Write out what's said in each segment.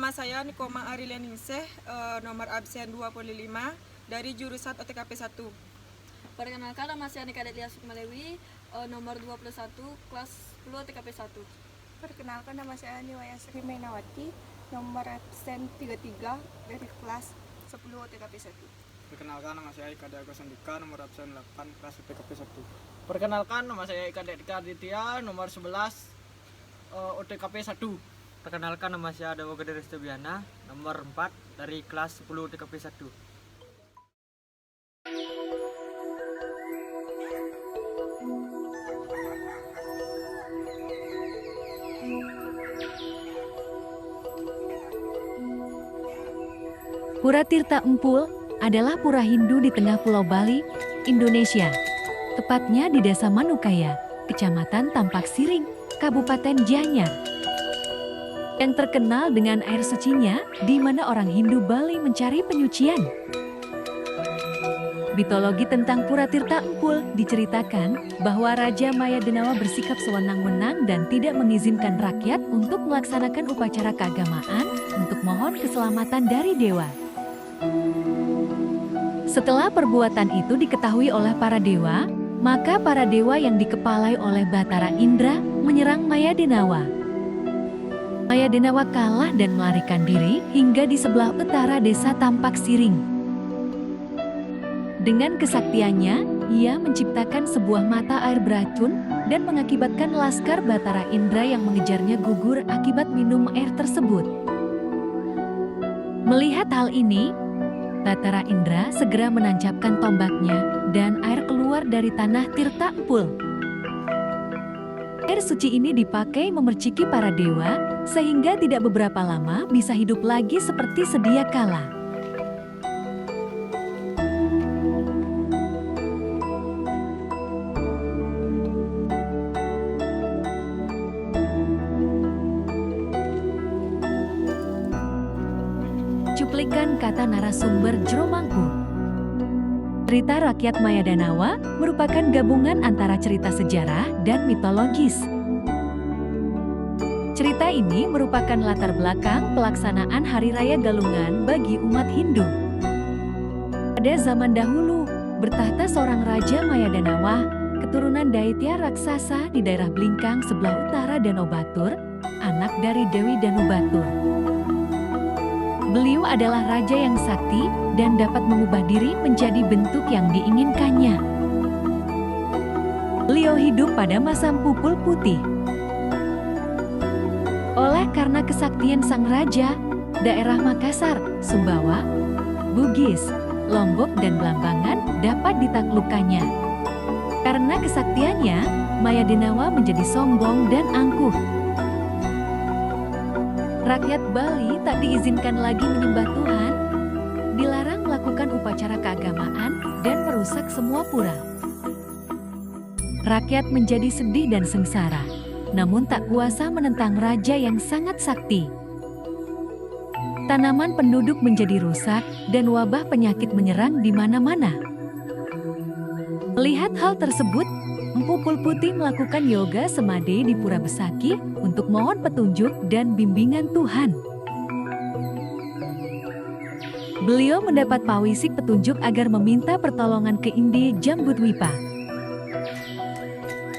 Nama saya Nikoma Arilianingsih, nomor absen 25 dari jurusan OTKP 1. Perkenalkan, nama saya Nika Delia Sukmalewi, nomor 21, kelas 10 OTKP 1. Perkenalkan, nama saya Niwaya Sri Mainawati, nomor absen 33 dari kelas 10 OTKP 1. Perkenalkan, nama saya Ika Deaga Sandika, nomor absen 8, kelas OTKP 1. Perkenalkan, nama saya Ika Dedika Aditya, nomor 11, OTKP 1. Perkenalkan, nama saya Dawa Gede Restobiana, nomor 4 dari kelas 10 TKP 1. Pura Tirta Empul adalah pura Hindu di tengah Pulau Bali, Indonesia. Tepatnya di Desa Manukaya, Kecamatan Tampak Siring, Kabupaten Gianyar. Yang terkenal dengan air sucinya, di mana orang Hindu Bali mencari penyucian. Mitologi tentang Pura Tirta Empul diceritakan bahwa Raja Maya Denawa bersikap sewenang-wenang dan tidak mengizinkan rakyat untuk melaksanakan upacara keagamaan untuk mohon keselamatan dari dewa. Setelah perbuatan itu diketahui oleh para dewa, maka para dewa yang dikepalai oleh Batara Indra menyerang Maya Denawa. Maya Denawa kalah dan melarikan diri hingga di sebelah utara desa Tampak Siring. Dengan kesaktiannya, ia menciptakan sebuah mata air beracun dan mengakibatkan laskar Batara Indra yang mengejarnya gugur akibat minum air tersebut. Melihat hal ini, Batara Indra segera menancapkan tombaknya dan air keluar dari tanah Tirta Empul. Air suci ini dipakai memerciki para dewa, sehingga tidak beberapa lama bisa hidup lagi seperti sedia kala. Cuplikan kata narasumber Jero Mangku. Cerita rakyat Maya Denawa merupakan gabungan antara cerita sejarah dan mitologis. Cerita ini merupakan latar belakang pelaksanaan Hari Raya Galungan bagi umat Hindu. Pada zaman dahulu, bertahta seorang Raja Maya Denawa, keturunan Daitya raksasa di daerah Blingkang sebelah utara Danau Batur, anak dari Dewi Danu Batur. Beliau adalah raja yang sakti dan dapat mengubah diri menjadi bentuk yang diinginkannya. Beliau hidup pada masa Pupul Putih. Oleh karena kesaktian sang raja, daerah Makassar, Sumbawa, Bugis, Lombok dan Blambangan dapat ditaklukkannya. Karena kesaktiannya, Maya Denawa menjadi sombong dan angkuh. Rakyat Bali tak diizinkan lagi menyembah Tuhan, dilarang melakukan upacara keagamaan dan merusak semua pura. Rakyat menjadi sedih dan sengsara, namun tak kuasa menentang raja yang sangat sakti. Tanaman penduduk menjadi rusak dan wabah penyakit menyerang di mana-mana. Melihat hal tersebut, Empu Pulputi melakukan yoga semade di Pura Besaki untuk mohon petunjuk dan bimbingan Tuhan. Beliau mendapat pawisik petunjuk agar meminta pertolongan ke Indi Jambudwipa.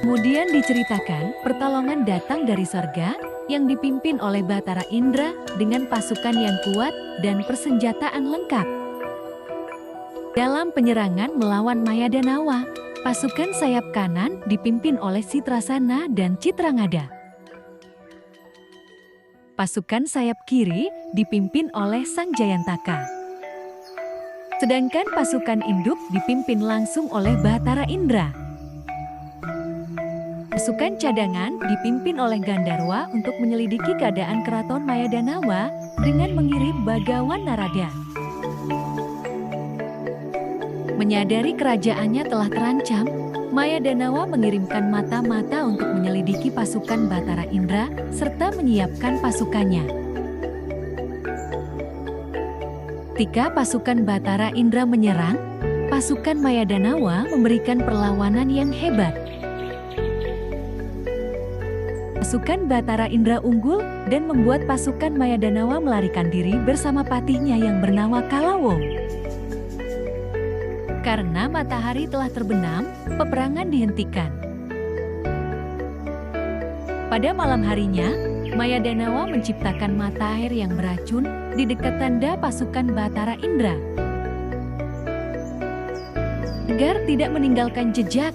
Kemudian diceritakan pertolongan datang dari sorga yang dipimpin oleh Batara Indra dengan pasukan yang kuat dan persenjataan lengkap. Dalam penyerangan melawan Maya Denawa, pasukan sayap kanan dipimpin oleh Citrasana dan Citrangada. Pasukan sayap kiri dipimpin oleh Sang Jayantaka. Sedangkan pasukan induk dipimpin langsung oleh Bathara Indra. Pasukan cadangan dipimpin oleh Gandarwa untuk menyelidiki keadaan keraton Mayadanawa dengan mengirim Bagawan Narada. Menyadari kerajaannya telah terancam, Mayadanawa mengirimkan mata-mata untuk menyelidiki pasukan Bathara Indra serta menyiapkan pasukannya. Ketika pasukan Bathara Indra menyerang, pasukan Mayadanawa memberikan perlawanan yang hebat. Pasukan Bathara Indra unggul dan membuat pasukan Mayadanawa melarikan diri bersama patihnya yang bernama Kalawong. Karena matahari telah terbenam, peperangan dihentikan. Pada malam harinya, Mayadanawa menciptakan mata air yang beracun di dekat tanda pasukan Bathara Indra. Agar tidak meninggalkan jejak,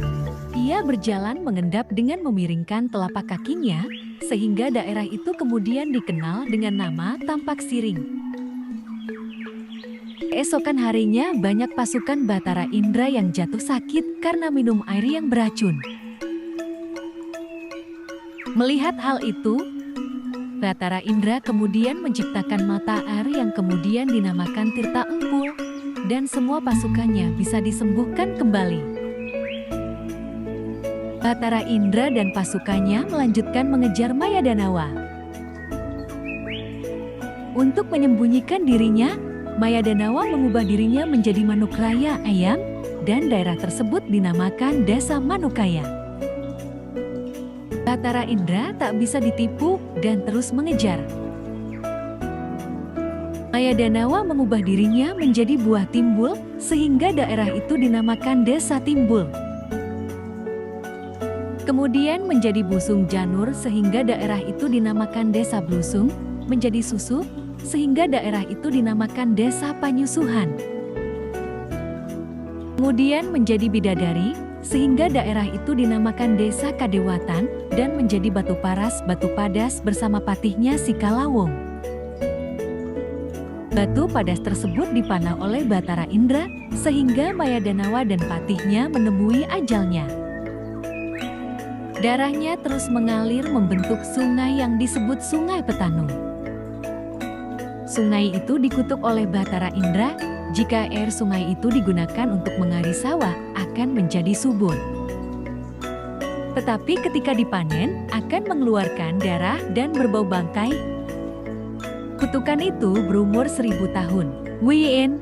ia berjalan mengendap dengan memiringkan telapak kakinya, sehingga daerah itu kemudian dikenal dengan nama Tampak Siring. Keesokan harinya banyak pasukan Bathara Indra yang jatuh sakit karena minum air yang beracun. Melihat hal itu, Bathara Indra kemudian menciptakan mata air yang kemudian dinamakan Tirta Empul, dan semua pasukannya bisa disembuhkan kembali. Bathara Indra dan pasukannya melanjutkan mengejar Mayadanawa. Untuk menyembunyikan dirinya, Mayadanawa mengubah dirinya menjadi Manukraya ayam, dan daerah tersebut dinamakan Desa Manukaya. Bathara Indra tak bisa ditipu dan terus mengejar. Mayadanawa mengubah dirinya menjadi Buah Timbul, sehingga daerah itu dinamakan Desa Timbul. Kemudian menjadi Busung Janur, sehingga daerah itu dinamakan Desa Blusung, menjadi Susu, sehingga daerah itu dinamakan Desa Panyusuhan. Kemudian menjadi Bidadari, sehingga daerah itu dinamakan Desa Kadewatan, dan menjadi Batu Paras, Batu Padas bersama patihnya si Kalawong. Batu Padas tersebut dipanah oleh Bathara Indra, sehingga Mayadanawa dan patihnya menemui ajalnya. Darahnya terus mengalir membentuk sungai yang disebut Sungai Petanung. Sungai itu dikutuk oleh Bathara Indra, jika air sungai itu digunakan untuk mengairi sawah, akan menjadi subur. Tetapi ketika dipanen, akan mengeluarkan darah dan berbau bangkai. Kutukan itu berumur 1000 tahun. Wien.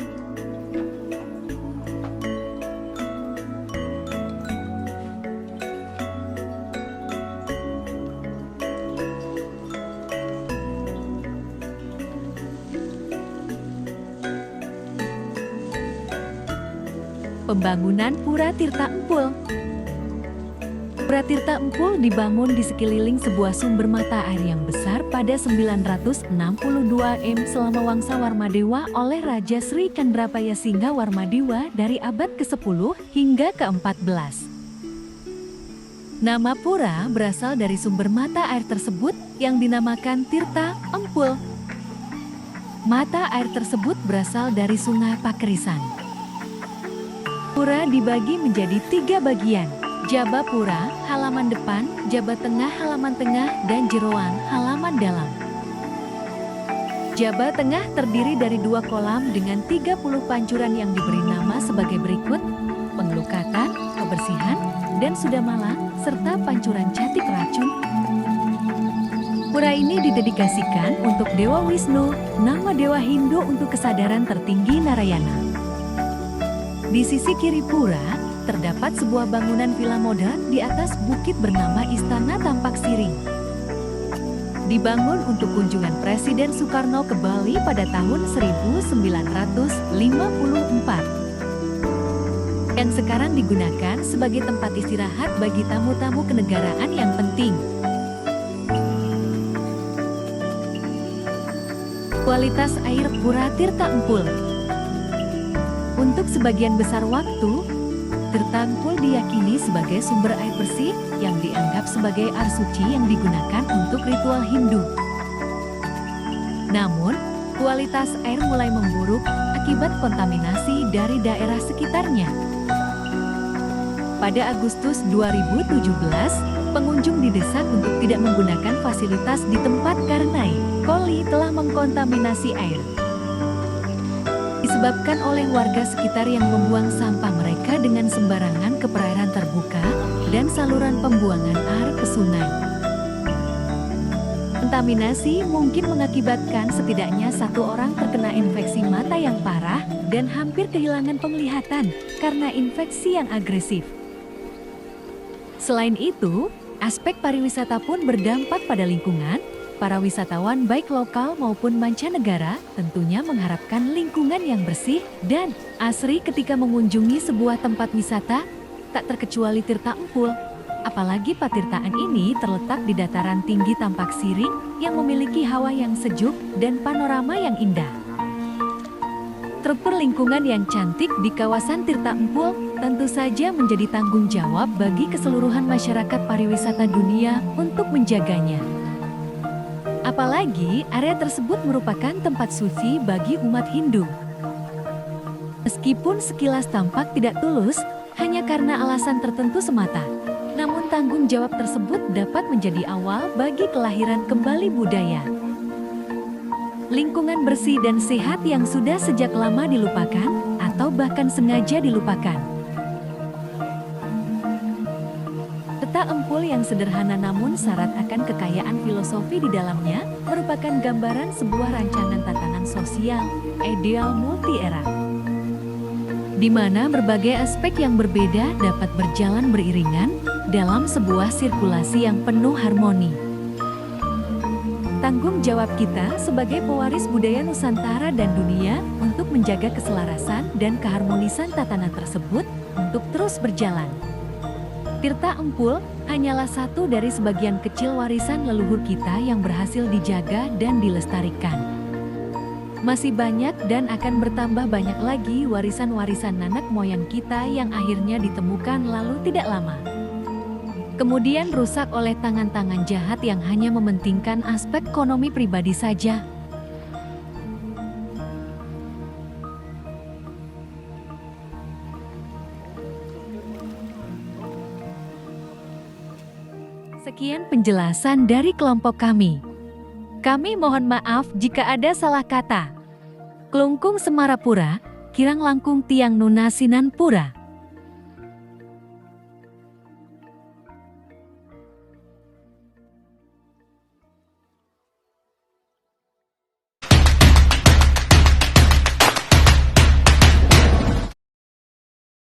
Pembangunan Pura Tirta Empul. Pura Tirta Empul dibangun di sekeliling sebuah sumber mata air yang besar pada 962 M selama Wangsa Warmadewa oleh Raja Sri Kandrapaya Singha Warmadewa dari abad ke-10 hingga ke-14. Nama pura berasal dari sumber mata air tersebut yang dinamakan Tirta Empul. Mata air tersebut berasal dari Sungai Pakerisan. Pura dibagi menjadi 3 bagian, Jaba Pura, halaman depan, Jaba Tengah, halaman tengah, dan Jeroan, halaman dalam. Jaba Tengah terdiri dari 2 kolam dengan 30 pancuran yang diberi nama sebagai berikut: pengelukatan, kebersihan, dan sudamala, serta pancuran catik racun. Pura ini didedikasikan untuk Dewa Wisnu, nama Dewa Hindu untuk kesadaran tertinggi Narayana. Di sisi kiri pura, terdapat sebuah bangunan villa modern di atas bukit bernama Istana Tampak Siring. Dibangun untuk kunjungan Presiden Soekarno ke Bali pada tahun 1954. Yang sekarang digunakan sebagai tempat istirahat bagi tamu-tamu kenegaraan yang penting. Kualitas air Pura Tirta Empul. Untuk sebagian besar waktu, Tirta Empul diyakini sebagai sumber air bersih yang dianggap sebagai air suci yang digunakan untuk ritual Hindu. Namun, kualitas air mulai memburuk akibat kontaminasi dari daerah sekitarnya. Pada Agustus 2017, pengunjung didesak untuk tidak menggunakan fasilitas di tempat karena E. coli telah mengkontaminasi air. Disebabkan oleh warga sekitar yang membuang sampah mereka dengan sembarangan ke perairan terbuka dan saluran pembuangan air ke sungai. Kontaminasi mungkin mengakibatkan setidaknya 1 orang terkena infeksi mata yang parah dan hampir kehilangan penglihatan karena infeksi yang agresif. Selain itu, aspek pariwisata pun berdampak pada lingkungan. Para wisatawan baik lokal maupun mancanegara tentunya mengharapkan lingkungan yang bersih dan asri ketika mengunjungi sebuah tempat wisata, tak terkecuali Tirta Empul. Apalagi patirtaan ini terletak di dataran tinggi Tampak Siring yang memiliki hawa yang sejuk dan panorama yang indah. Struktur lingkungan yang cantik di kawasan Tirta Empul tentu saja menjadi tanggung jawab bagi keseluruhan masyarakat pariwisata dunia untuk menjaganya. Apalagi area tersebut merupakan tempat suci bagi umat Hindu. Meskipun sekilas tampak tidak tulus, hanya karena alasan tertentu semata. Namun tanggung jawab tersebut dapat menjadi awal bagi kelahiran kembali budaya. Lingkungan bersih dan sehat yang sudah sejak lama dilupakan atau bahkan sengaja dilupakan. Tirta Empul yang sederhana namun syarat akan kekayaan filosofi di dalamnya merupakan gambaran sebuah rancangan tatanan sosial, ideal multi-era, di mana berbagai aspek yang berbeda dapat berjalan beriringan dalam sebuah sirkulasi yang penuh harmoni. Tanggung jawab kita sebagai pewaris budaya Nusantara dan dunia untuk menjaga keselarasan dan keharmonisan tatanan tersebut untuk terus berjalan. Tirta Empul hanyalah satu dari sebagian kecil warisan leluhur kita yang berhasil dijaga dan dilestarikan. Masih banyak dan akan bertambah banyak lagi warisan-warisan nenek moyang kita yang akhirnya ditemukan lalu tidak lama kemudian rusak oleh tangan-tangan jahat yang hanya mementingkan aspek ekonomi pribadi saja. Sekian penjelasan dari kelompok kami. Kami mohon maaf jika ada salah kata. Kelungkung Semarapura, Kirang Langkung Tiang Nunasinan Pura.